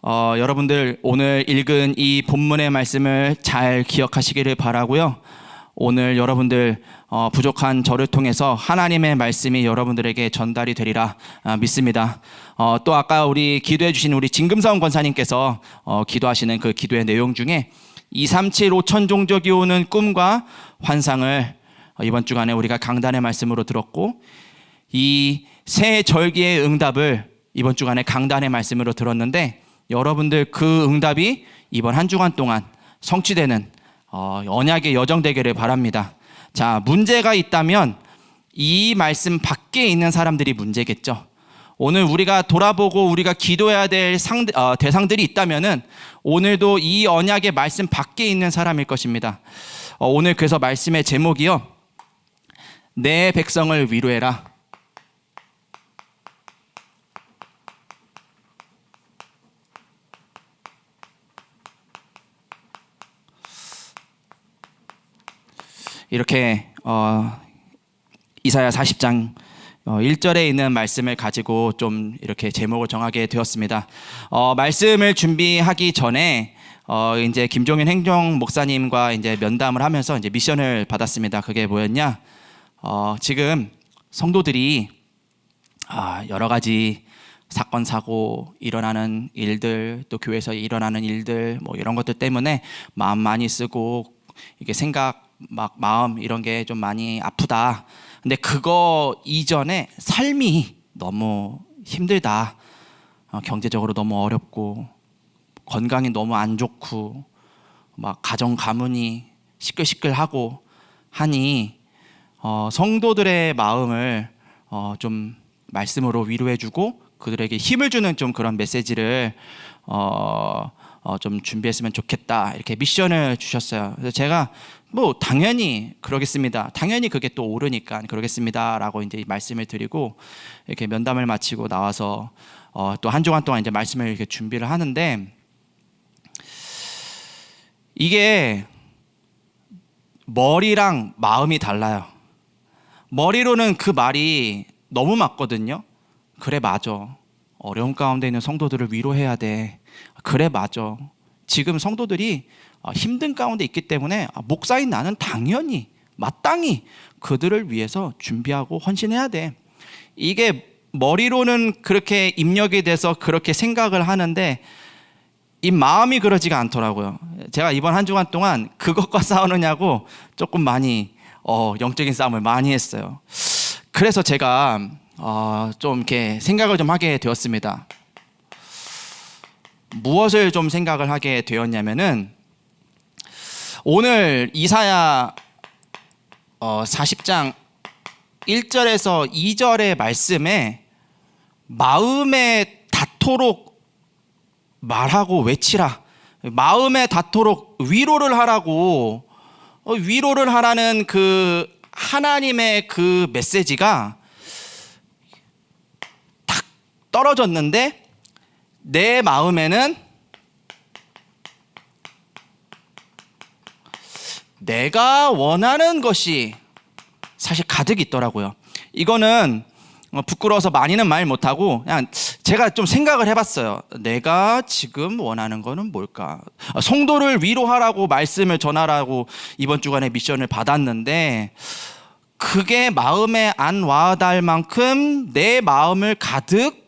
여러분들 오늘 읽은 이 본문의 말씀을 잘 기억하시기를 바라고요. 오늘 여러분들 부족한 저를 통해서 하나님의 말씀이 여러분들에게 전달이 되리라 믿습니다. 또 아까 우리 기도해 주신 우리 진금사원 권사님께서 기도하시는 그 기도의 내용 중에 237 5천 종족이 오는 꿈과 환상을 이번 주간에 우리가 강단의 말씀으로 들었고, 이 새 절기의 응답을 이번 주간에 강단의 말씀으로 들었는데, 여러분들 그 응답이 이번 한 주간 동안 성취되는 언약의 여정 되기를 바랍니다. 자, 문제가 있다면 이 말씀 밖에 있는 사람들이 문제겠죠. 오늘 우리가 돌아보고 우리가 기도해야 될 대상들이 있다면은 오늘도 이 언약의 말씀 밖에 있는 사람일 것입니다. 오늘 그래서 말씀의 제목이요, 내 백성을 위로해라. 이렇게 이사야 40장 1절에 있는 말씀을 가지고 좀 이렇게 제목을 정하게 되었습니다. 말씀을 준비하기 전에 이제 김종인 행정 목사님과 이제 면담을 하면서 이제 미션을 받았습니다. 그게 뭐였냐? 지금 성도들이 여러 가지 사건 사고 일어나는 일들, 또 교회에서 일어나는 일들, 뭐 이런 것들 때문에 마음 많이 쓰고 이게 생각 마음 이런 게 좀 많이 아프다. 근데 그거 이전에 삶이 너무 힘들다. 경제적으로 너무 어렵고 건강이 너무 안 좋고 막 가정 가문이 시끌시끌하고 하니 성도들의 마음을 좀 말씀으로 위로해주고 그들에게 힘을 주는 좀 그런 메시지를 좀 준비했으면 좋겠다, 이렇게 미션을 주셨어요. 그래서 제가 뭐 당연히 그러겠습니다. 당연히 그게 또 옳으니까 그러겠습니다라고 이제 말씀을 드리고 이렇게 면담을 마치고 나와서 또 한 주간 동안 이제 말씀을 이렇게 준비를 하는데, 이게 머리랑 마음이 달라요. 머리로는 그 말이 너무 맞거든요. 그래, 맞아. 어려운 가운데 있는 성도들을 위로해야 돼. 그래, 맞아. 지금 성도들이 힘든 가운데 있기 때문에 목사인 나는 당연히 마땅히 그들을 위해서 준비하고 헌신해야 돼. 이게 머리로는 그렇게 입력이 돼서 그렇게 생각을 하는데 이 마음이 그러지가 않더라고요. 제가 이번 한 주간 동안 그것과 싸우느냐고 조금 많이 영적인 싸움을 많이 했어요. 그래서 제가 좀 이렇게 생각을 좀 하게 되었습니다. 무엇을 좀 생각을 하게 되었냐면은, 오늘 이사야 40장 1절에서 2절의 말씀에 마음에 닿도록 말하고 외치라, 마음에 닿도록 위로를 하라고, 위로를 하라는 그 하나님의 그 메시지가 탁 떨어졌는데 내 마음에는 내가 원하는 것이 사실 가득 있더라고요. 이거는 부끄러워서 많이는 말 못하고 그냥 제가 좀 생각을 해봤어요. 내가 지금 원하는 거는 뭘까? 성도를 위로하라고 말씀을 전하라고 이번 주간에 미션을 받았는데, 그게 마음에 안 와닿을 만큼 내 마음을 가득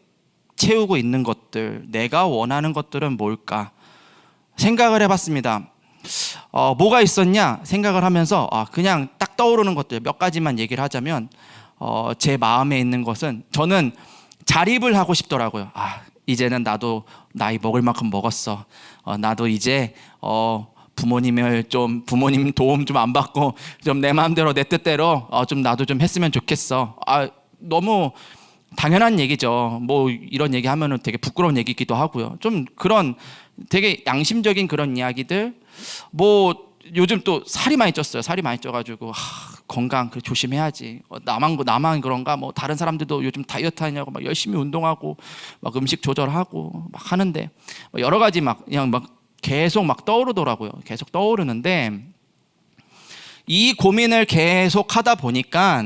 채우고 있는 것들, 내가 원하는 것들은 뭘까 생각을 해봤습니다. 뭐가 있었냐 생각을 하면서 그냥 딱 떠오르는 것들 몇 가지만 얘기를 하자면, 제 마음에 있는 것은, 저는 자립을 하고 싶더라고요. 이제는 나도 나이 먹을 만큼 먹었어. 나도 이제 부모님 도움 좀 안 받고 좀 내 마음대로 내 뜻대로 좀 나도 좀 했으면 좋겠어. 너무 당연한 얘기죠. 뭐 이런 얘기 하면은 되게 부끄러운 얘기이기도 하고요. 좀 그런 되게 양심적인 그런 이야기들. 뭐 요즘 또 살이 많이 쪘어요. 살이 많이 쪄가지고 건강 조심해야지. 나만 그런가? 뭐 다른 사람들도 요즘 다이어트 하냐고 막 열심히 운동하고 막 음식 조절하고 막 하는데 여러 가지 그냥 계속 떠오르더라고요. 계속 떠오르는데, 이 고민을 계속 하다 보니까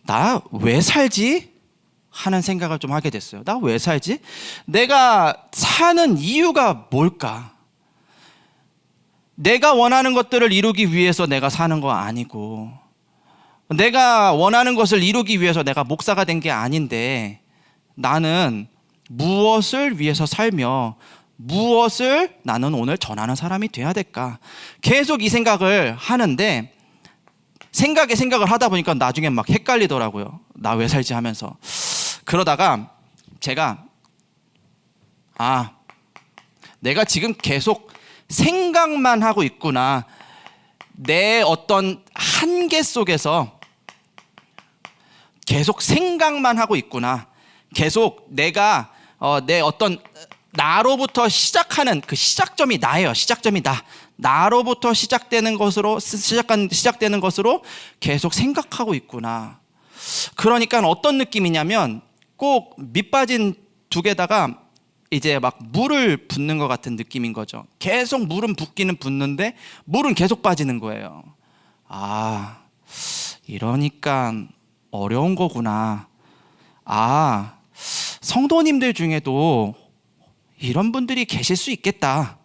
나 왜 살지? 하는 생각을 좀 하게 됐어요. 나 왜 살지? 내가 사는 이유가 뭘까? 내가 원하는 것들을 이루기 위해서 내가 사는 거 아니고, 내가 원하는 것을 이루기 위해서 내가 목사가 된 게 아닌데, 나는 무엇을 위해서 살며 무엇을 나는 오늘 전하는 사람이 돼야 될까? 계속 이 생각을 하는데, 생각을 하다 보니까 나중에 막 헷갈리더라고요. 나 왜 살지 하면서. 그러다가 제가 내가 지금 계속 생각만 하고 있구나. 내 어떤 한계 속에서 계속 생각만 하고 있구나. 계속 내가 내 어떤 나로부터 시작하는 그 시작점이 나예요. 시작점이 나로부터 시작되는 것으로 계속 생각하고 있구나. 그러니까 어떤 느낌이냐면 꼭 밑빠진 두개다가 이제 막 물을 붓는 것 같은 느낌인 거죠. 계속 물은 붓기는 붓는데 물은 계속 빠지는 거예요. 이러니까 어려운 거구나. 성도님들 중에도 이런 분들이 계실 수 있겠다.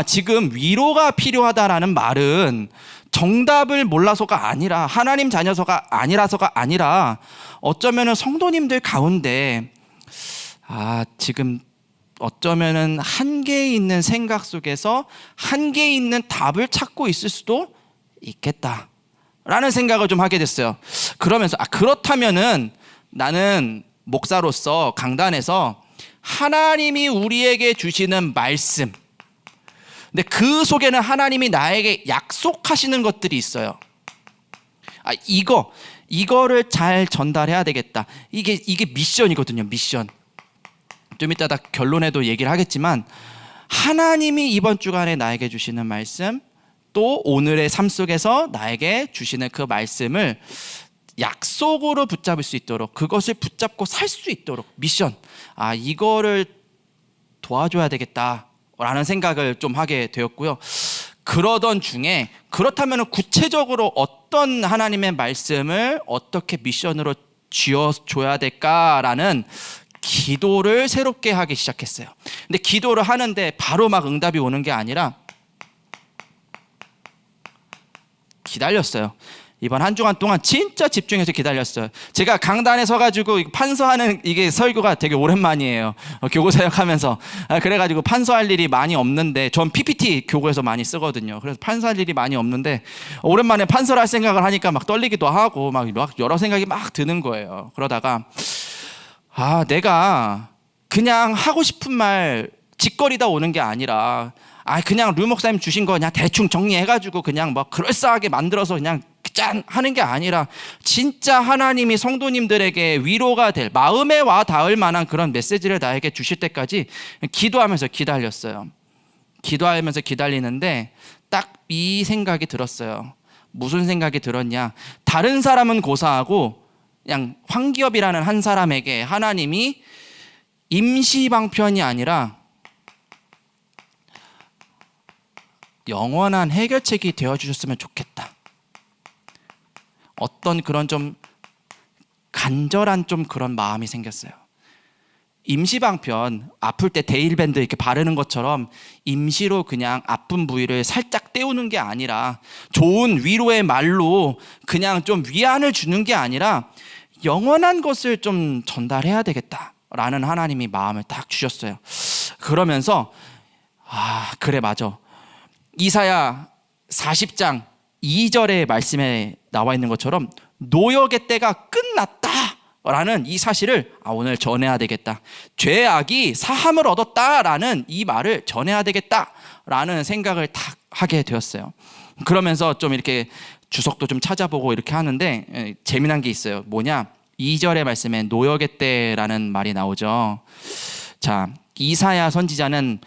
지금 위로가 필요하다라는 말은 정답을 몰라서가 아니라, 하나님 자녀서가 아니라서가 아니라, 어쩌면은 성도님들 가운데 지금 어쩌면은 한계에 있는 생각 속에서 한계에 있는 답을 찾고 있을 수도 있겠다 라는 생각을 좀 하게 됐어요. 그러면서 그렇다면은 나는 목사로서 강단에서 하나님이 우리에게 주시는 말씀, 근데 그 속에는 하나님이 나에게 약속하시는 것들이 있어요. 이거를 잘 전달해야 되겠다. 이게 미션이거든요. 미션. 좀 이따 결론에도 얘기를 하겠지만, 하나님이 이번 주간에 나에게 주시는 말씀, 또 오늘의 삶 속에서 나에게 주시는 그 말씀을 약속으로 붙잡을 수 있도록, 그것을 붙잡고 살 수 있도록 미션. 이거를 도와줘야 되겠다라는 생각을 좀 하게 되었고요. 그러던 중에, 그렇다면 구체적으로 어떤 하나님의 말씀을 어떻게 미션으로 쥐어줘야 될까라는 기도를 새롭게 하기 시작했어요. 근데 기도를 하는데 바로 막 응답이 오는 게 아니라 기다렸어요. 이번 한 주간 동안 진짜 집중해서 기다렸어요. 제가 강단에 서가지고 판서하는 이게 설교가 되게 오랜만이에요. 교구 사역하면서. 그래가지고 판서할 일이 많이 없는데, 전 PPT 교구에서 많이 쓰거든요. 그래서 판서할 일이 많이 없는데 오랜만에 판서를 할 생각을 하니까 막 떨리기도 하고 막 여러 생각이 막 드는 거예요. 그러다가 내가 그냥 하고 싶은 말 짓거리다 오는 게 아니라, 그냥 류 목사님 주신 거 그냥 대충 정리해가지고 그냥 막 그럴싸하게 만들어서 그냥 짠 하는 게 아니라, 진짜 하나님이 성도님들에게 위로가 될, 마음에 와 닿을 만한 그런 메시지를 나에게 주실 때까지 기도하면서 기다렸어요. 기도하면서 기다리는데 딱 이 생각이 들었어요. 무슨 생각이 들었냐? 다른 사람은 고사하고 그냥 황기업이라는 한 사람에게 하나님이 임시방편이 아니라 영원한 해결책이 되어주셨으면 좋겠다. 어떤 그런 좀 간절한 좀 그런 마음이 생겼어요. 임시방편, 아플 때 데일밴드 이렇게 바르는 것처럼 임시로 그냥 아픈 부위를 살짝 떼우는 게 아니라, 좋은 위로의 말로 그냥 좀 위안을 주는 게 아니라 영원한 것을 좀 전달해야 되겠다라는 하나님이 마음을 딱 주셨어요. 그러면서 그래, 맞아. 이사야 40장 2절의 말씀에 나와 있는 것처럼 노역의 때가 끝났다라는 이 사실을 오늘 전해야 되겠다. 죄악이 사함을 얻었다라는 이 말을 전해야 되겠다라는 생각을 딱 하게 되었어요. 그러면서 좀 이렇게 주석도 좀 찾아보고 이렇게 하는데 재미난 게 있어요. 뭐냐? 2절의 말씀에 노역의 때라는 말이 나오죠. 자, 이사야 선지자는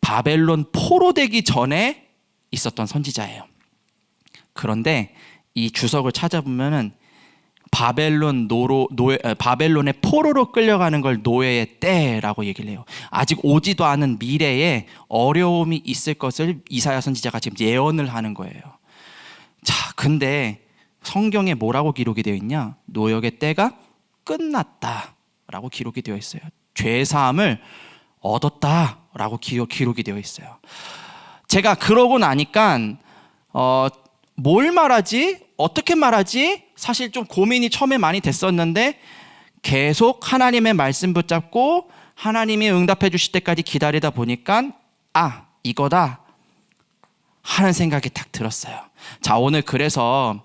바벨론 포로되기 전에 있었던 선지자예요. 그런데 이 주석을 찾아보면은 바벨론의 포로로 끌려가는 걸 노예의 때라고 얘기를 해요. 아직 오지도 않은 미래에 어려움이 있을 것을 이사야 선지자가 지금 예언을 하는 거예요. 자, 근데 성경에 뭐라고 기록이 되어 있냐? 노역의 때가 끝났다라고 기록이 되어 있어요. 죄 사함을 얻었다라고 기록이 되어 있어요. 제가 그러고 나니까 뭘 말하지? 어떻게 말하지? 사실 좀 고민이 처음에 많이 됐었는데 계속 하나님의 말씀 붙잡고 하나님이 응답해 주실 때까지 기다리다 보니까 이거다 하는 생각이 딱 들었어요. 자, 오늘 그래서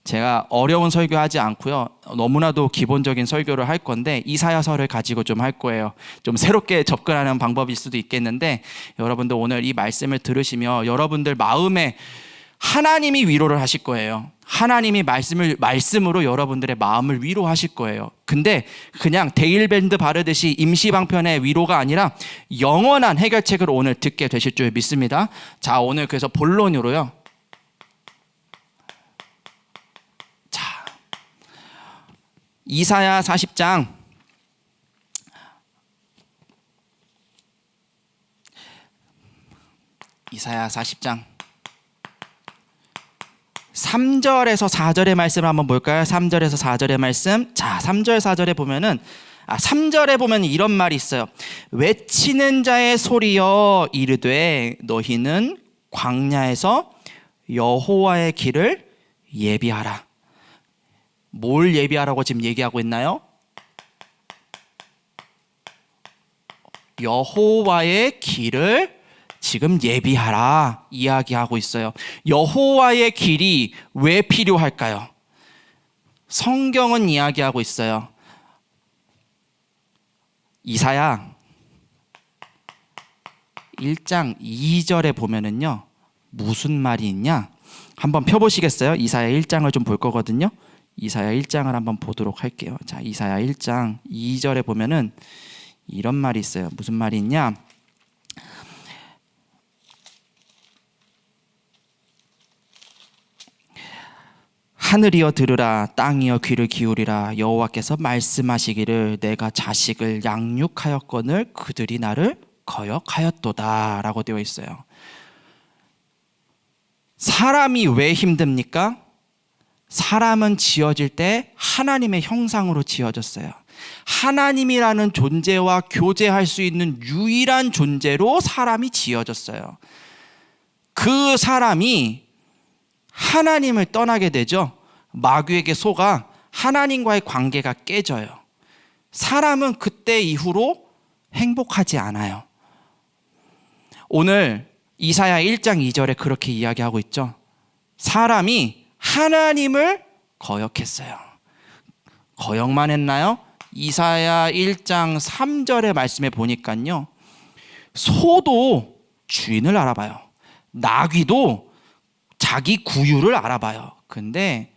제가 어려운 설교하지 않고요, 너무나도 기본적인 설교를 할 건데 이사야서를 가지고 좀 할 거예요. 좀 새롭게 접근하는 방법일 수도 있겠는데 여러분들 오늘 이 말씀을 들으시며 여러분들 마음에 하나님이 위로를 하실 거예요. 하나님이 말씀으로 여러분들의 마음을 위로하실 거예요. 근데 그냥 데일밴드 바르듯이 임시방편의 위로가 아니라 영원한 해결책을 오늘 듣게 되실 줄 믿습니다. 자, 오늘 그래서 본론으로요. 자, 이사야 40장 이사야 40장 3절에서 4절의 말씀을 한번 볼까요? 3절에서 4절의 말씀. 자, 3절 4절에 보면은 3절에 보면 이런 말이 있어요. 외치는 자의 소리여 이르되 너희는 광야에서 여호와의 길을 예비하라. 뭘 예비하라고 지금 얘기하고 있나요? 여호와의 길을 지금 예비하라 이야기하고 있어요. 여호와의 길이 왜 필요할까요? 성경은 이야기하고 있어요. 이사야 1장 2절에 보면은요, 무슨 말이 있냐? 한번 펴보시겠어요? 이사야 1장을 좀 볼 거거든요. 이사야 1장을 한번 보도록 할게요. 자, 이사야 1장 2절에 보면은 이런 말이 있어요. 무슨 말이 있냐? 하늘이여 들으라, 땅이여 귀를 기울이라. 여호와께서 말씀하시기를 내가 자식을 양육하였거늘 그들이 나를 거역하였도다 라고 되어 있어요. 사람이 왜 힘듭니까? 사람은 지어질 때 하나님의 형상으로 지어졌어요. 하나님이라는 존재와 교제할 수 있는 유일한 존재로 사람이 지어졌어요. 그 사람이 하나님을 떠나게 되죠. 마귀에게 속아 하나님과의 관계가 깨져요. 사람은 그때 이후로 행복하지 않아요. 오늘 이사야 1장 2절에 그렇게 이야기하고 있죠. 사람이 하나님을 거역했어요. 거역만 했나요? 이사야 1장 3절의 말씀에 보니까요, 소도 주인을 알아봐요. 나귀도 자기 구유를 알아봐요. 근데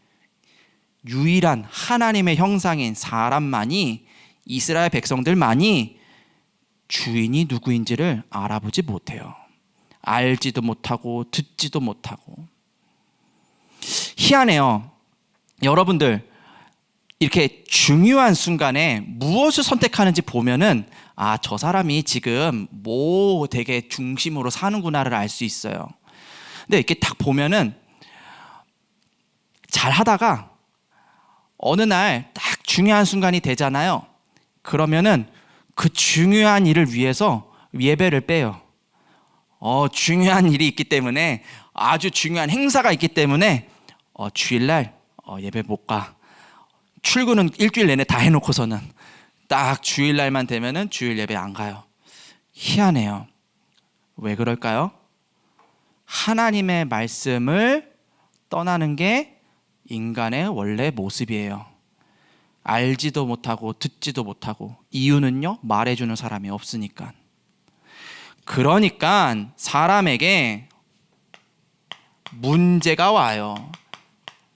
유일한 하나님의 형상인 사람만이, 이스라엘 백성들만이 주인이 누구인지를 알아보지 못해요. 알지도 못하고 듣지도 못하고. 희한해요. 여러분들 이렇게 중요한 순간에 무엇을 선택하는지 보면은 저 사람이 지금 뭐 되게 중심으로 사는구나를 알 수 있어요. 근데 이렇게 딱 보면은 잘 하다가 어느 날 딱 중요한 순간이 되잖아요. 그러면은 그 중요한 일을 위해서 예배를 빼요. 중요한 일이 있기 때문에, 아주 중요한 행사가 있기 때문에 주일날 예배 못 가. 출근은 일주일 내내 다 해놓고서는 딱 주일날만 되면은 주일 예배 안 가요. 희한해요. 왜 그럴까요? 하나님의 말씀을 떠나는 게 인간의 원래 모습이에요. 알지도 못하고 듣지도 못하고. 이유는요, 말해주는 사람이 없으니까. 그러니까 사람에게 문제가 와요.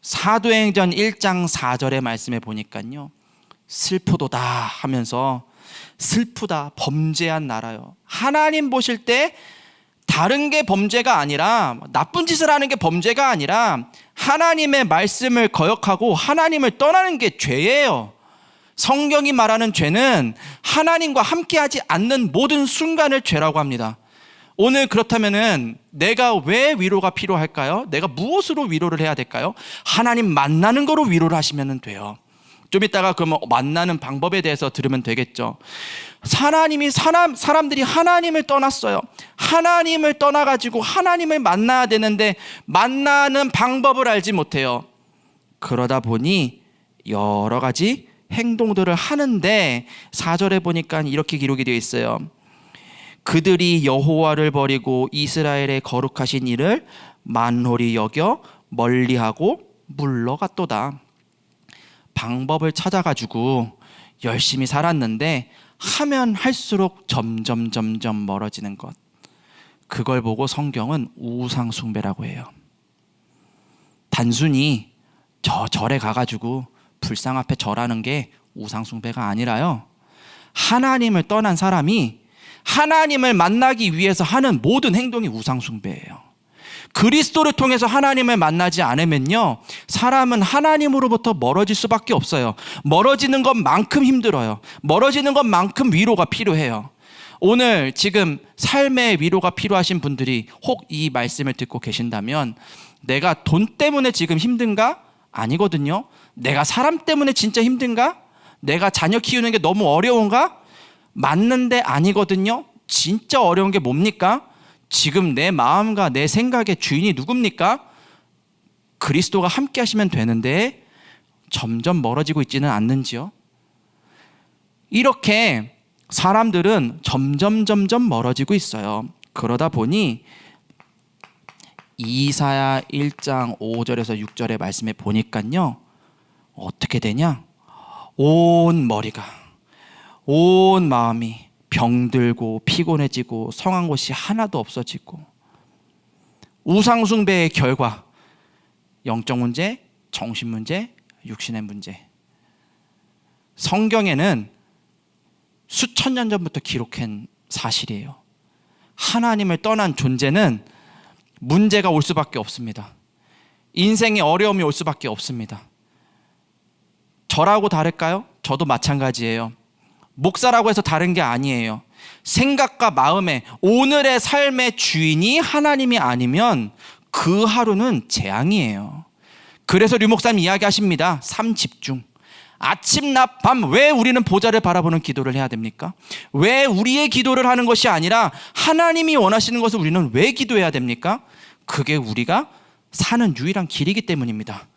사도행전 1장 4절의 말씀에 보니까요, 슬프도다 하면서, 슬프다, 범죄한 나라요. 하나님 보실 때 다른 게 범죄가 아니라, 나쁜 짓을 하는 게 범죄가 아니라 하나님의 말씀을 거역하고 하나님을 떠나는 게 죄예요. 성경이 말하는 죄는 하나님과 함께하지 않는 모든 순간을 죄라고 합니다. 오늘 그렇다면은 내가 왜 위로가 필요할까요? 내가 무엇으로 위로를 해야 될까요? 하나님 만나는 거로 위로를 하시면 돼요. 좀 이따가 그러면 만나는 방법에 대해서 들으면 되겠죠. 사람들이 하나님을 떠났어요. 하나님을 떠나가지고 하나님을 만나야 되는데 만나는 방법을 알지 못해요. 그러다 보니 여러 가지 행동들을 하는데 4절에 보니까 이렇게 기록이 되어 있어요. 그들이 여호와를 버리고 이스라엘의 거룩하신 일을 만홀히 여겨 멀리하고 물러갔도다. 방법을 찾아가지고 열심히 살았는데 하면 할수록 점점 멀어지는 것, 그걸 보고 성경은 우상 숭배라고 해요. 단순히 저 절에 가가지고 불상 앞에 절하는 게 우상 숭배가 아니라요, 하나님을 떠난 사람이 하나님을 만나기 위해서 하는 모든 행동이 우상 숭배예요. 그리스도를 통해서 하나님을 만나지 않으면요, 사람은 하나님으로부터 멀어질 수밖에 없어요. 멀어지는 것만큼 힘들어요. 멀어지는 것만큼 위로가 필요해요. 오늘 지금 삶의 위로가 필요하신 분들이 혹 이 말씀을 듣고 계신다면, 내가 돈 때문에 지금 힘든가? 아니거든요. 내가 사람 때문에 진짜 힘든가? 내가 자녀 키우는 게 너무 어려운가? 맞는데 아니거든요. 진짜 어려운 게 뭡니까? 지금 내 마음과 내 생각의 주인이 누굽니까? 그리스도가 함께 하시면 되는데 점점 멀어지고 있지는 않는지요? 이렇게 사람들은 점점 멀어지고 있어요. 그러다 보니 이사야 1장 5절에서 6절의 말씀에 보니까요, 어떻게 되냐? 온 머리가, 온 마음이 병들고 피곤해지고 성한 곳이 하나도 없어지고, 우상 숭배의 결과 영적 문제, 정신 문제, 육신의 문제. 성경에는 수천 년 전부터 기록한 사실이에요. 하나님을 떠난 존재는 문제가 올 수밖에 없습니다. 인생에 어려움이 올 수밖에 없습니다. 저라고 다를까요? 저도 마찬가지예요. 목사라고 해서 다른 게 아니에요. 생각과 마음에 오늘의 삶의 주인이 하나님이 아니면 그 하루는 재앙이에요. 그래서 류 목사님 이야기하십니다. 삶 집중. 아침 낮 밤 왜 우리는 보좌를 바라보는 기도를 해야 됩니까? 왜 우리의 기도를 하는 것이 아니라 하나님이 원하시는 것을 우리는 왜 기도해야 됩니까? 그게 우리가 사는 유일한 길이기 때문입니다.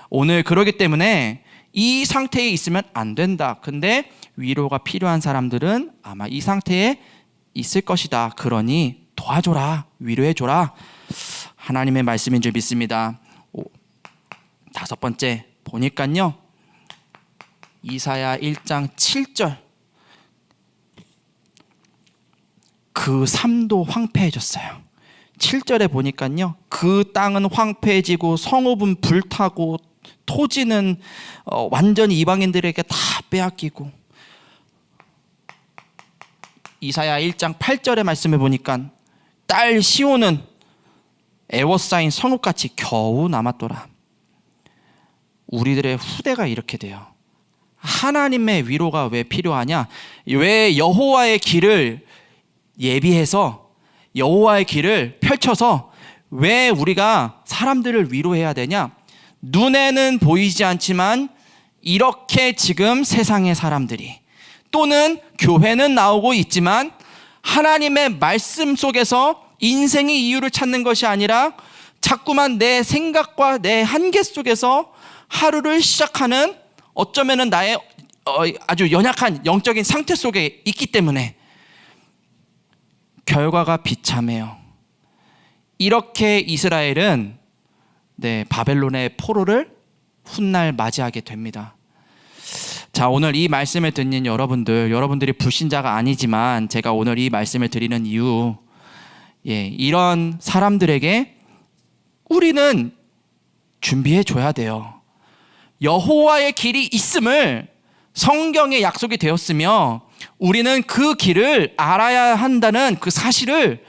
오늘 그러기 때문에 이 상태에 있으면 안 된다. 근데 위로가 필요한 사람들은 아마 이 상태에 있을 것이다. 그러니 도와줘라, 위로해줘라. 하나님의 말씀인 줄 믿습니다. 5번째 보니까요, 이사야 1장 7절, 그 삶도 황폐해졌어요. 7절에 보니까요, 그 땅은 황폐해지고 성읍은 불타고 토지는 완전히 이방인들에게 다 빼앗기고, 이사야 1장 8절의 말씀을 보니까 딸 시온은 애워싸인 성읍같이 겨우 남았더라. 우리들의 후대가 이렇게 돼요. 하나님의 위로가 왜 필요하냐? 왜 여호와의 길을 예비해서, 여호와의 길을 펼쳐서 왜 우리가 사람들을 위로해야 되냐? 눈에는 보이지 않지만 이렇게 지금 세상의 사람들이, 또는 교회는 나오고 있지만 하나님의 말씀 속에서 인생의 이유를 찾는 것이 아니라 자꾸만 내 생각과 내 한계 속에서 하루를 시작하는, 어쩌면은 나의 아주 연약한 영적인 상태 속에 있기 때문에 결과가 비참해요. 이렇게 이스라엘은 바벨론의 포로를 훗날 맞이하게 됩니다. 자, 오늘 이 말씀을 듣는 여러분들이 불신자가 아니지만 제가 오늘 이 말씀을 드리는 이유, 이런 사람들에게 우리는 준비해 줘야 돼요. 여호와의 길이 있음을 성경에 약속이 되었으며 우리는 그 길을 알아야 한다는 그 사실을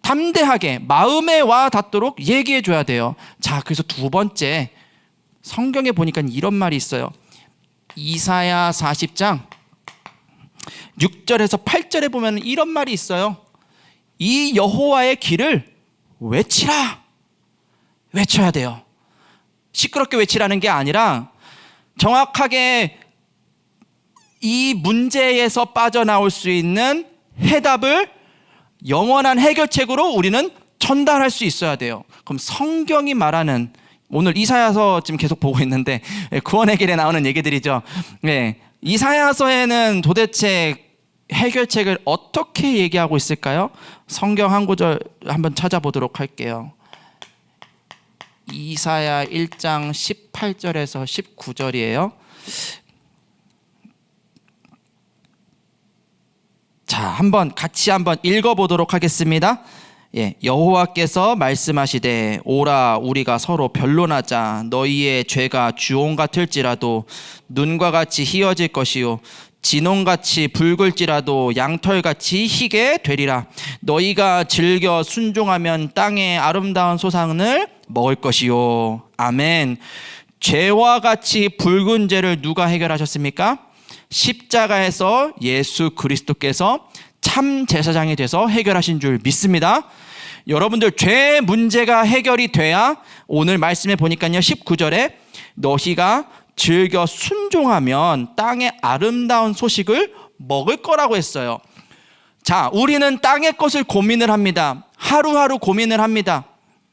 담대하게 마음에 와 닿도록 얘기해 줘야 돼요. 자, 그래서 2번째, 성경에 보니까 이런 말이 있어요. 이사야 40장 6절에서 8절에 보면 이런 말이 있어요. 이 여호와의 길을 외치라. 외쳐야 돼요. 시끄럽게 외치라는 게 아니라 정확하게 이 문제에서 빠져나올 수 있는 해답을 영원한 해결책으로 우리는 전달할 수 있어야 돼요. 그럼 성경이 말하는, 오늘 이사야서 지금 계속 보고 있는데 구원의 길에 나오는 얘기들이죠. 네, 이사야서에는 도대체 해결책을 어떻게 얘기하고 있을까요? 성경 한 구절 한번 찾아보도록 할게요. 이사야 1장 18절에서 19절이에요. 자, 같이 한번 읽어보도록 하겠습니다. 예, 여호와께서 말씀하시되 오라 우리가 서로 변론하자. 너희의 죄가 주홍 같을지라도 눈과 같이 희어질 것이요 진홍같이 붉을지라도 양털같이 희게 되리라. 너희가 즐겨 순종하면 땅의 아름다운 소상을 먹을 것이요. 아멘. 죄와 같이 붉은 죄를 누가 해결하셨습니까? 십자가에서 예수 그리스도께서 참 제사장이 돼서 해결하신 줄 믿습니다. 여러분들, 죄 문제가 해결이 돼야 오늘 말씀에 보니까요, 19절에 너희가 즐겨 순종하면 땅의 아름다운 소식을 먹을 거라고 했어요. 자, 우리는 땅의 것을 고민을 합니다. 하루하루 고민을 합니다.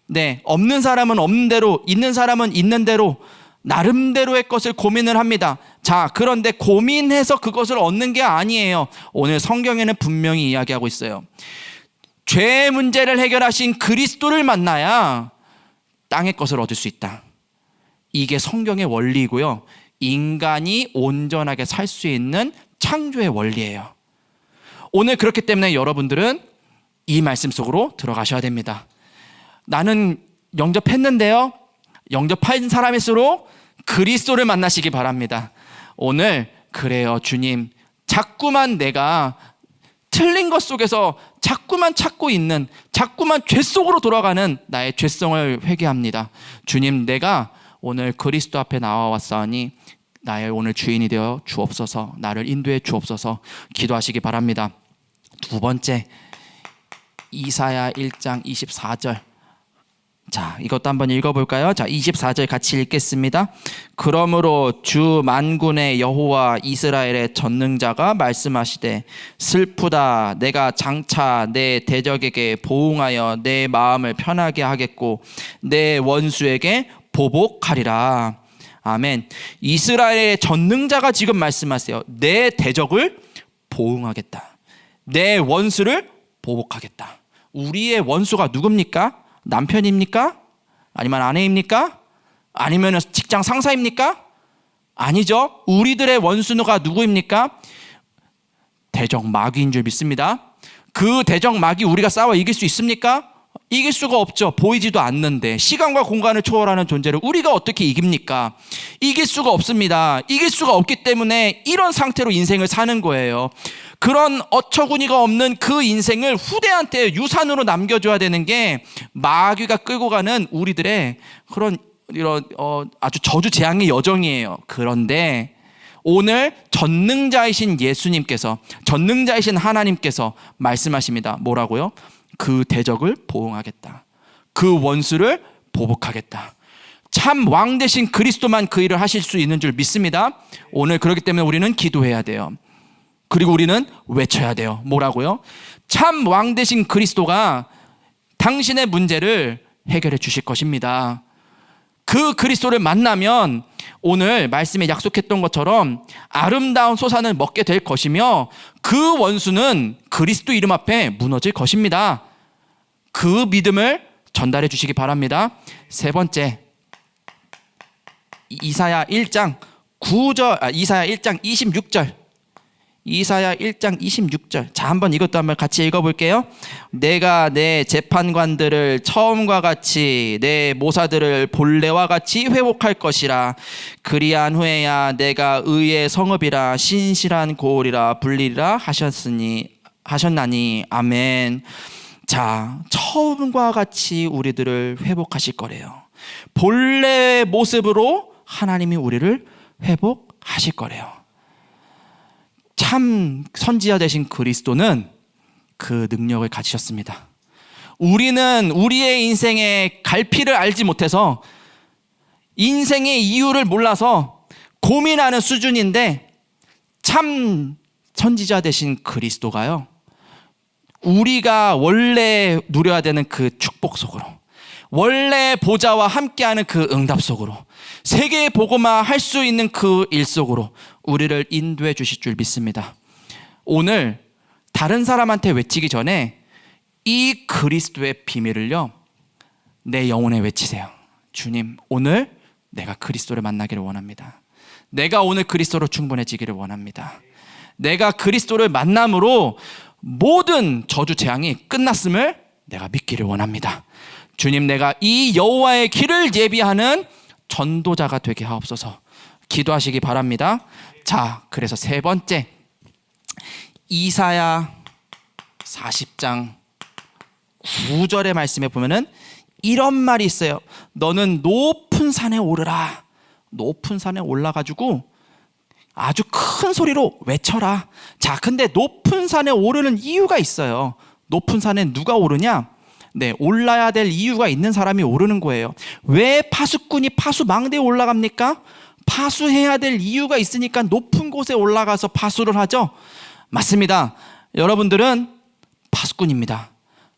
네, 없는 사람은 없는 대로, 있는 사람은 있는 대로 나름대로의 것을 고민을 합니다. 자, 그런데 고민해서 그것을 얻는 게 아니에요. 오늘 성경에는 분명히 이야기하고 있어요. 죄 문제를 해결하신 그리스도를 만나야 땅의 것을 얻을 수 있다. 이게 성경의 원리이고요, 인간이 온전하게 살 수 있는 창조의 원리예요. 오늘 그렇기 때문에 여러분들은 이 말씀 속으로 들어가셔야 됩니다. 나는 영접했는데요, 영접한 사람일수록 그리스도를 만나시기 바랍니다. 오늘 그래요, 주님, 자꾸만 내가 틀린 것 속에서 자꾸만 찾고 있는, 자꾸만 죄 속으로 돌아가는 나의 죄성을 회개합니다. 주님, 내가 오늘 그리스도 앞에 나와왔사오니 나의 오늘 주인이 되어 주옵소서, 나를 인도해 주옵소서 기도하시기 바랍니다. 두 번째, 이사야 1장 24절. 자, 이것도 한번 읽어볼까요? 자, 24절 같이 읽겠습니다. 그러므로 주 만군의 여호와 이스라엘의 전능자가 말씀하시되 슬프다. 내가 장차 내 대적에게 보응하여 내 마음을 편하게 하겠고 내 원수에게 보복하리라. 아멘. 이스라엘의 전능자가 지금 말씀하세요. 내 대적을 보응하겠다. 내 원수를 보복하겠다. 우리의 원수가 누굽니까? 남편입니까? 아니면 아내입니까? 아니면 직장 상사입니까? 아니죠. 우리들의 원수가 누구입니까? 대적 마귀인 줄 믿습니다. 그 대적 마귀 우리가 싸워 이길 수 있습니까? 이길 수가 없죠. 보이지도 않는데 시간과 공간을 초월하는 존재를 우리가 어떻게 이깁니까? 이길 수가 없습니다. 이길 수가 없기 때문에 이런 상태로 인생을 사는 거예요. 그런 어처구니가 없는 그 인생을 후대한테 유산으로 남겨줘야 되는 게 마귀가 끌고 가는 우리들의 그런 아주 저주재앙의 여정이에요. 그런데 오늘 전능자이신 예수님께서, 전능자이신 하나님께서 말씀하십니다. 뭐라고요? 그 대적을 보응하겠다. 그 원수를 보복하겠다. 참 왕 되신 그리스도만 그 일을 하실 수 있는 줄 믿습니다. 오늘 그렇기 때문에 우리는 기도해야 돼요. 그리고 우리는 외쳐야 돼요. 뭐라고요? 참 왕 되신 그리스도가 당신의 문제를 해결해 주실 것입니다. 그 그리스도를 만나면 오늘 말씀에 약속했던 것처럼 아름다운 소산을 먹게 될 것이며 그 원수는 그리스도 이름 앞에 무너질 것입니다. 그 믿음을 전달해 주시기 바랍니다. 세 번째, 이사야 1장 26절. 이사야 1장 26절. 자, 한번 이것도 한번 같이 읽어볼게요. 내가 내 재판관들을 처음과 같이 내 모사들을 본래와 같이 회복할 것이라. 그리한 후에야 내가 의의 성읍이라 신실한 고을이라 불리리라 하셨나니. 아멘. 자, 처음과 같이 우리들을 회복하실 거래요. 본래의 모습으로 하나님이 우리를 회복하실 거래요. 참 선지자 되신 그리스도는 그 능력을 가지셨습니다. 우리는 우리의 인생의 갈피를 알지 못해서 인생의 이유를 몰라서 고민하는 수준인데 참 선지자 되신 그리스도가요, 우리가 원래 누려야 되는 그 축복 속으로, 원래 보좌와 함께하는 그 응답 속으로, 세계의 복음화 할 수 있는 그 일 속으로 우리를 인도해 주실 줄 믿습니다. 오늘 다른 사람한테 외치기 전에 이 그리스도의 비밀을요, 내 영혼에 외치세요. 주님, 오늘 내가 그리스도를 만나기를 원합니다. 내가 오늘 그리스도로 충분해지기를 원합니다. 내가 그리스도를 만남으로 모든 저주 재앙이 끝났음을 내가 믿기를 원합니다. 주님, 내가 이 여호와의 길을 예비하는 전도자가 되게 하옵소서. 기도하시기 바랍니다. 자, 그래서 세 번째, 이사야 40장 9절의 말씀에 보면은 이런 말이 있어요. 너는 높은 산에 오르라. 높은 산에 올라가지고 아주 큰 소리로 외쳐라. 자, 근데 높은 산에 오르는 이유가 있어요. 높은 산에 누가 오르냐? 네, 올라야 될 이유가 있는 사람이 오르는 거예요. 왜 파수꾼이 파수망대에 올라갑니까? 파수해야 될 이유가 있으니까 높은 곳에 올라가서 파수를 하죠. 맞습니다. 여러분들은 파수꾼입니다.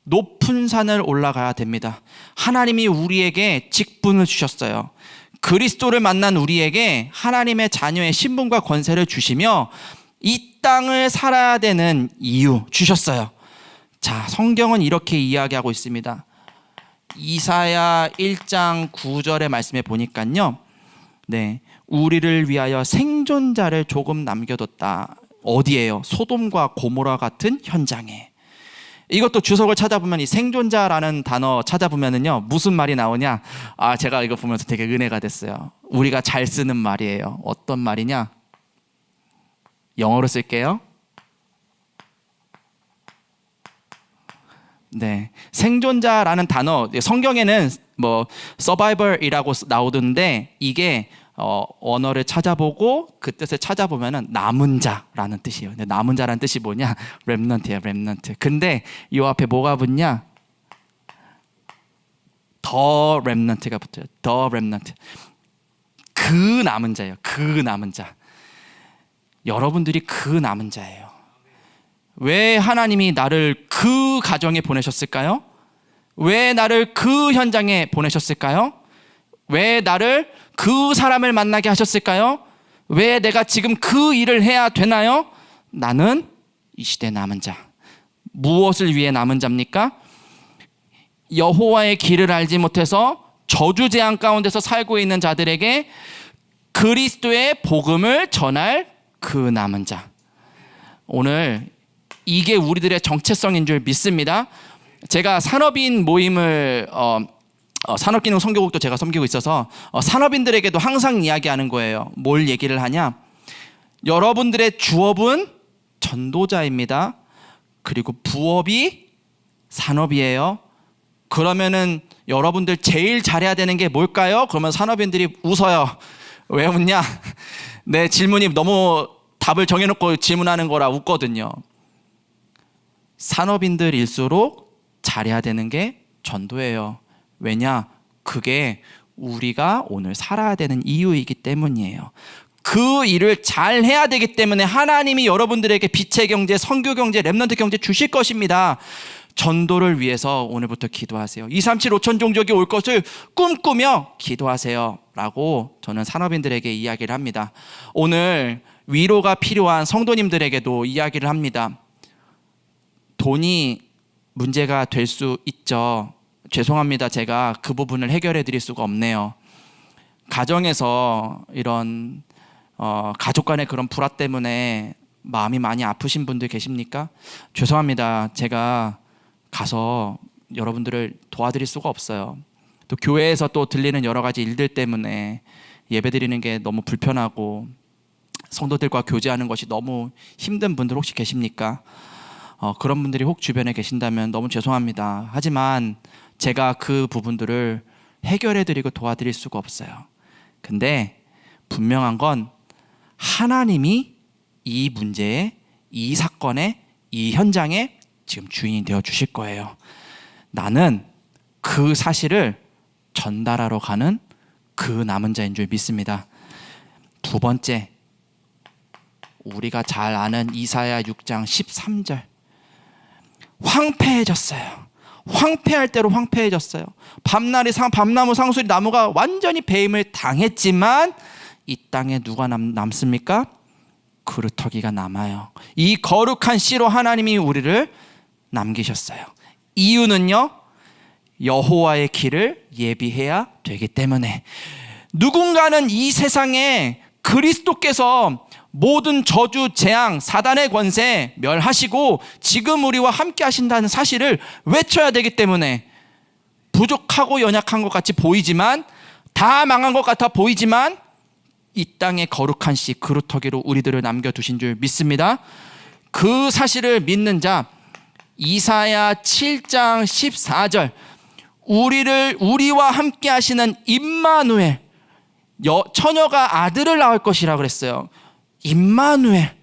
높은 산을 올라가야 됩니다. 하나님이 우리에게 직분을 주셨어요. 그리스도를 만난 우리에게 하나님의 자녀의 신분과 권세를 주시며 이 땅을 살아야 되는 이유 주셨어요. 자, 성경은 이렇게 이야기하고 있습니다. 이사야 1장 9절의 말씀에 보니까요, 네, 우리를 위하여 생존자를 조금 남겨뒀다. 어디에요? 소돔과 고모라 같은 현장에. 이것도 주석을 찾아보면 이 생존자라는 단어 찾아보면은요, 무슨 말이 나오냐? 제가 이거 보면서 되게 은혜가 됐어요. 우리가 잘 쓰는 말이에요. 어떤 말이냐? 영어로 쓸게요. 네, 생존자라는 단어, 성경에는 뭐 survivor이라고 나오던데 이게 언어를 찾아보고 그 뜻을 찾아보면은 남은 자라는 뜻이에요. 근데 남은 자라는 뜻이 뭐냐? 렘넌트예요, 렘넌트. 근데 이 앞에 뭐가 붙냐? 더 렘넌트가 붙어요. 더 렘넌트. 그 남은 자예요. 그 남은 자. 여러분들이 그 남은 자예요. 왜 하나님이 나를 그 가정에 보내셨을까요? 왜 나를 그 현장에 보내셨을까요? 왜 나를 그 사람을 만나게 하셨을까요? 왜 내가 지금 그 일을 해야 되나요? 나는 이 시대 남은 자. 무엇을 위해 남은 자입니까? 여호와의 길을 알지 못해서 저주 재앙 가운데서 살고 있는 자들에게 그리스도의 복음을 전할 그 남은 자. 오늘 이게 우리들의 정체성인 줄 믿습니다. 제가 산업인 모임을 산업기능 선교국도 제가 섬기고 있어서 산업인들에게도 항상 이야기하는 거예요. 뭘 얘기를 하냐? 여러분들의 주업은 전도자입니다. 그리고 부업이 산업이에요. 그러면은 여러분들 제일 잘해야 되는 게 뭘까요? 그러면 산업인들이 웃어요. 왜 웃냐? 내 질문이 너무 답을 정해놓고 질문하는 거라 웃거든요. 산업인들일수록 잘해야 되는 게 전도예요. 왜냐? 그게 우리가 오늘 살아야 되는 이유이기 때문이에요. 그 일을 잘 해야 되기 때문에 하나님이 여러분들에게 빛의 경제, 선교 경제, 렘넌트 경제 주실 것입니다. 전도를 위해서 오늘부터 기도하세요. 237 5천 종족이 올 것을 꿈꾸며 기도하세요 라고 저는 산업인들에게 이야기를 합니다. 오늘 위로가 필요한 성도님들에게도 이야기를 합니다. 돈이 문제가 될 수 있죠. 죄송합니다. 제가 그 부분을 해결해 드릴 수가 없네요. 가정에서 이런 가족 간의 그런 불화 때문에 마음이 많이 아프신 분들 계십니까? 죄송합니다. 제가 가서 여러분들을 도와드릴 수가 없어요. 또 교회에서 또 들리는 여러 가지 일들 때문에 예배 드리는 게 너무 불편하고 성도들과 교제하는 것이 너무 힘든 분들 혹시 계십니까? 그런 분들이 혹 주변에 계신다면 너무 죄송합니다. 하지만 제가 그 부분들을 해결해 드리고 도와드릴 수가 없어요. 근데 분명한 건 하나님이 이 문제에, 이 사건에, 이 현장에 지금 주인이 되어 주실 거예요. 나는 그 사실을 전달하러 가는 그 남은 자인 줄 믿습니다. 두 번째, 우리가 잘 아는 이사야 6장 13절. 황폐해졌어요. 황폐할 대로 황폐해졌어요. 밤나무 상수리 나무가 완전히 배임을 당했지만 이 땅에 누가 남습니까? 그루터기가 남아요. 이 거룩한 씨로 하나님이 우리를 남기셨어요. 이유는요, 여호와의 길을 예비해야 되기 때문에. 누군가는 이 세상에 그리스도께서 모든 저주, 재앙, 사단의 권세 멸하시고 지금 우리와 함께 하신다는 사실을 외쳐야 되기 때문에, 부족하고 연약한 것 같이 보이지만, 다 망한 것 같아 보이지만 이 땅에 거룩한 씨 그루터기로 우리들을 남겨두신 줄 믿습니다. 그 사실을 믿는 자, 이사야 7장 14절, 우리와 함께 하시는 임마누엘, 처녀가 아들을 낳을 것이라 그랬어요. 임마누엘,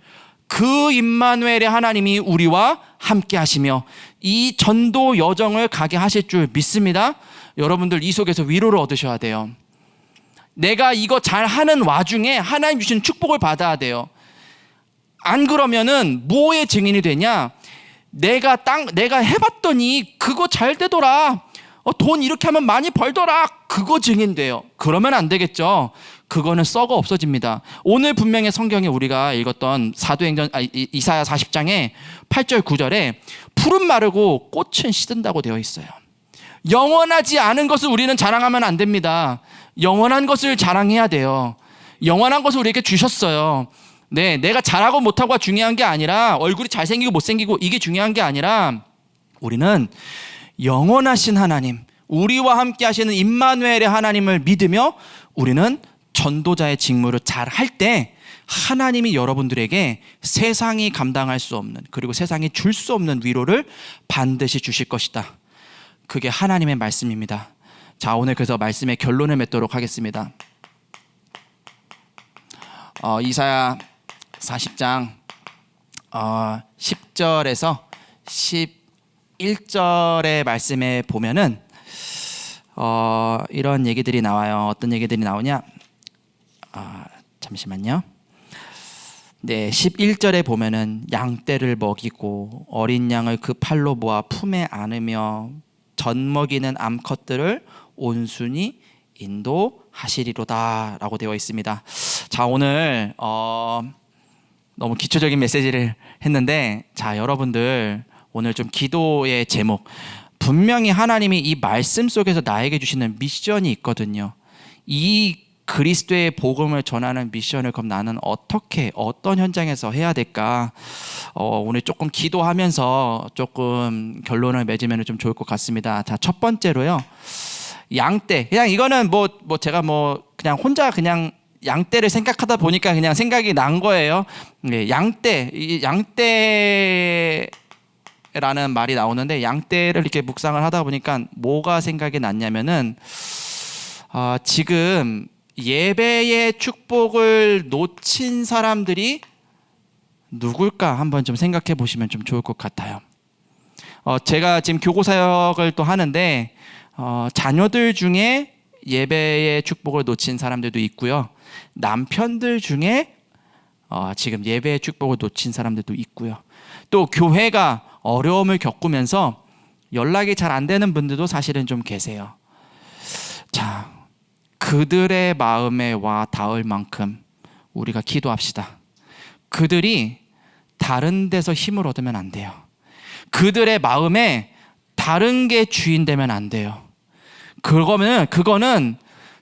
그 임마누엘의 하나님이 우리와 함께 하시며 이 전도 여정을 가게 하실 줄 믿습니다. 여러분들 이 속에서 위로를 얻으셔야 돼요. 내가 이거 잘하는 와중에 하나님 주신 축복을 받아야 돼요. 안 그러면은 뭐의 증인이 되냐? 내가 해봤더니 그거 잘 되더라. 돈 이렇게 하면 많이 벌더라. 그거 증인돼요. 그러면 안 되겠죠. 그거는 썩어 없어집니다. 오늘 분명히 성경에 우리가 읽었던 이사야 40장에 8절 9절에 풀은 마르고 꽃은 시든다고 되어 있어요. 영원하지 않은 것을 우리는 자랑하면 안 됩니다. 영원한 것을 자랑해야 돼요. 영원한 것을 우리에게 주셨어요. 네, 내가 잘하고 못하고가 중요한 게 아니라, 얼굴이 잘생기고 못생기고 이게 중요한 게 아니라, 우리는 영원하신 하나님, 우리와 함께 하시는 임마누엘의 하나님을 믿으며 우리는 전도자의 직무를 잘 할 때 하나님이 여러분들에게 세상이 감당할 수 없는, 그리고 세상이 줄 수 없는 위로를 반드시 주실 것이다. 그게 하나님의 말씀입니다. 자, 오늘 그래서 말씀의 결론을 맺도록 하겠습니다. 이사야 40장 10절에서 11절의 말씀에 보면은 이런 얘기들이 나와요. 어떤 얘기들이 나오냐? 잠시만요. 네, 11절에 보면은 양떼를 먹이고 어린 양을 그 팔로 모아 품에 안으며 젖 먹이는 암컷들을 온순히 인도하시리로다 라고 되어 있습니다. 자, 오늘 너무 기초적인 메시지를 했는데, 자, 여러분들 오늘 좀 기도의 제목, 분명히 하나님이 이 말씀 속에서 나에게 주시는 미션이 있거든요. 이 그리스도의 복음을 전하는 미션을 그럼 나는 어떤 현장에서 해야 될까? 오늘 조금 기도하면서 조금 결론을 맺으면 좀 좋을 것 같습니다. 자, 첫 번째로요, 양떼. 그냥 이거는 제가 그냥 혼자 그냥 양떼를 생각하다 보니까 그냥 생각이 난 거예요. 네, 양떼라는 말이 나오는데, 양떼를 이렇게 묵상을 하다 보니까 뭐가 생각이 났냐면은, 지금 예배의 축복을 놓친 사람들이 누굴까 한번 좀 생각해 보시면 좀 좋을 것 같아요. 제가 지금 교고사역을 또 하는데, 자녀들 중에 예배의 축복을 놓친 사람들도 있고요, 남편들 중에 지금 예배의 축복을 놓친 사람들도 있고요, 또 교회가 어려움을 겪으면서 연락이 잘 안 되는 분들도 사실은 좀 계세요. 자, 그들의 마음에 와 닿을 만큼 우리가 기도합시다. 그들이 다른 데서 힘을 얻으면 안 돼요. 그들의 마음에 다른 게 주인 되면 안 돼요. 그거는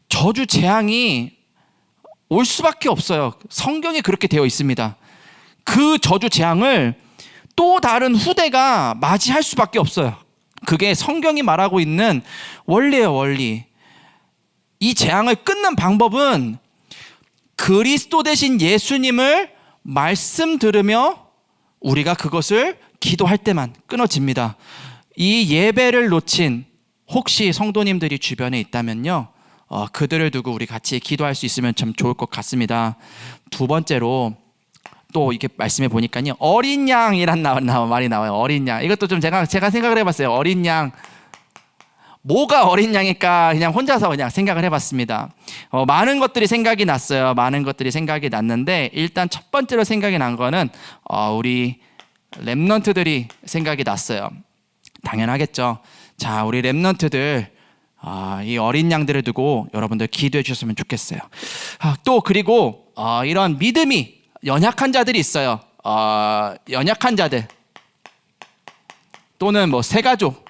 저주 재앙이 올 수밖에 없어요. 성경에 그렇게 되어 있습니다. 그 저주 재앙을 또 다른 후대가 맞이할 수밖에 없어요. 그게 성경이 말하고 있는 원리예요, 원리. 이 재앙을 끊는 방법은 그리스도 대신 예수님을 말씀 들으며 우리가 그것을 기도할 때만 끊어집니다. 이 예배를 놓친 혹시 성도님들이 주변에 있다면요, 그들을 두고 우리 같이 기도할 수 있으면 참 좋을 것 같습니다. 두 번째로 또 이렇게 말씀해 보니까요, 어린 양이란 말이 나와요. 어린 양. 이것도 좀 제가 생각을 해봤어요. 어린 양. 뭐가 어린 양일까? 그냥 혼자서 그냥 생각을 해봤습니다. 많은 것들이 생각이 났어요. 많은 것들이 생각이 났는데, 일단 첫 번째로 생각이 난 거는 우리 렘넌트들이 생각이 났어요. 당연하겠죠. 자, 우리 렘넌트들, 이 어린 양들을 두고 여러분들 기도해 주셨으면 좋겠어요. 또 그리고 이런 믿음이 연약한 자들이 있어요. 연약한 자들 또는 뭐 새가족,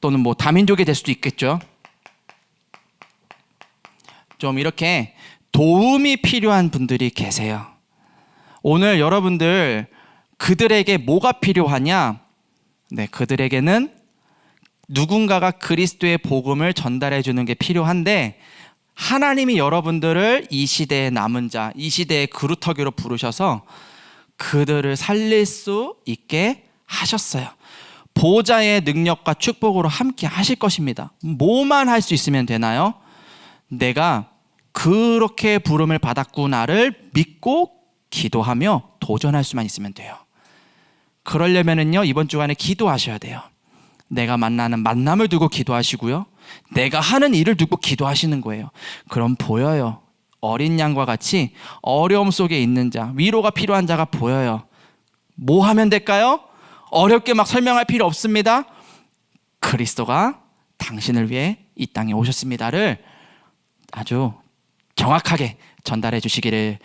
또는 뭐 다민족이 될 수도 있겠죠. 좀 이렇게 도움이 필요한 분들이 계세요. 오늘 여러분들 그들에게 뭐가 필요하냐? 네, 그들에게는 누군가가 그리스도의 복음을 전달해 주는 게 필요한데, 하나님이 여러분들을 이 시대의 남은 자, 이 시대의 그루터기로 부르셔서 그들을 살릴 수 있게 하셨어요. 보좌의 능력과 축복으로 함께 하실 것입니다. 뭐만 할 수 있으면 되나요? 내가 그렇게 부름을 받았구나를 믿고 기도하며 도전할 수만 있으면 돼요. 그러려면은요, 이번 주간에 기도하셔야 돼요. 내가 만나는 만남을 두고 기도하시고요, 내가 하는 일을 두고 기도하시는 거예요. 그럼 보여요. 어린 양과 같이 어려움 속에 있는 자, 위로가 필요한 자가 보여요. 뭐 하면 될까요? 어렵게 막 설명할 필요 없습니다. 그리스도가 당신을 위해 이 땅에 오셨습니다를 아주 정확하게 전달해 주시기를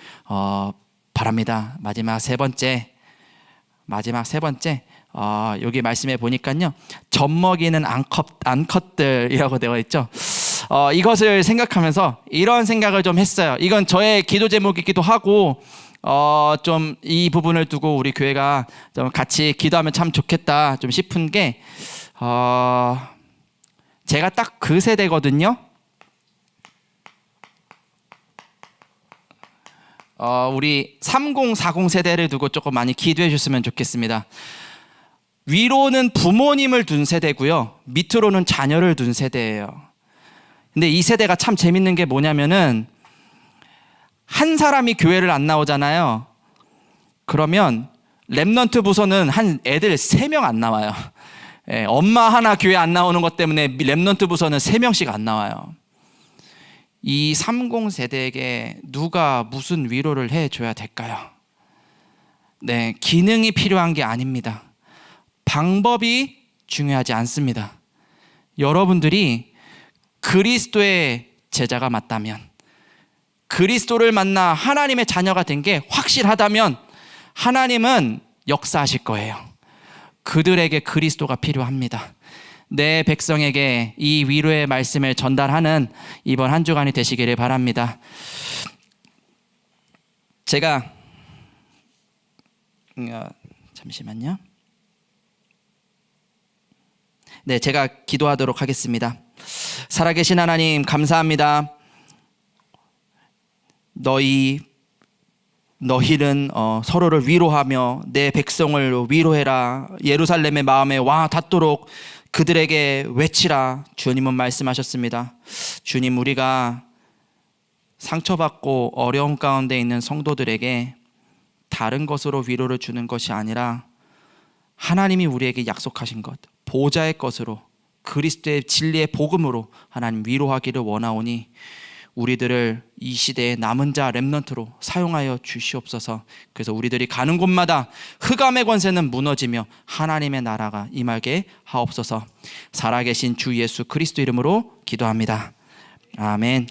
바랍니다. 마지막 세 번째, 여기 말씀에 보니까요, 젖먹이는 암컷들이라고 되어 있죠. 이것을 생각하면서 이런 생각을 좀 했어요. 이건 저의 기도 제목이기도 하고, 좀 이 부분을 두고 우리 교회가 좀 같이 기도하면 참 좋겠다 좀 싶은 게, 제가 딱 그 세대거든요. 우리 3040 세대를 두고 조금 많이 기도해 주셨으면 좋겠습니다. 위로는 부모님을 둔 세대고요, 밑으로는 자녀를 둔 세대예요. 근데 이 세대가 참 재밌는 게 뭐냐면은, 한 사람이 교회를 안 나오잖아요. 그러면 렘넌트 부서는 한 애들 3명 안 나와요. 엄마 하나 교회 안 나오는 것 때문에 렘넌트 부서는 3명씩 안 나와요. 이 30 세대에게 누가 무슨 위로를 해줘야 될까요? 네, 기능이 필요한 게 아닙니다. 방법이 중요하지 않습니다. 여러분들이 그리스도의 제자가 맞다면, 그리스도를 만나 하나님의 자녀가 된 게 확실하다면 하나님은 역사하실 거예요. 그들에게 그리스도가 필요합니다. 내 백성에게 이 위로의 말씀을 전달하는 이번 한 주간이 되시기를 바랍니다. 제가 잠시만요. 네, 제가 기도하도록 하겠습니다. 살아계신 하나님, 감사합니다. 너희는 서로를 위로하며 내 백성을 위로해라. 예루살렘의 마음에 와 닿도록 그들에게 외치라. 주님은 말씀하셨습니다. 주님, 우리가 상처받고 어려움 가운데 있는 성도들에게 다른 것으로 위로를 주는 것이 아니라 하나님이 우리에게 약속하신 것, 보좌의 것으로, 그리스도의 진리의 복음으로 하나님 위로하기를 원하오니 우리들을 이 시대의 남은 자 렘넌트로 사용하여 주시옵소서. 그래서 우리들이 가는 곳마다 흑암의 권세는 무너지며 하나님의 나라가 임하게 하옵소서. 살아계신 주 예수 그리스도 이름으로 기도합니다. 아멘.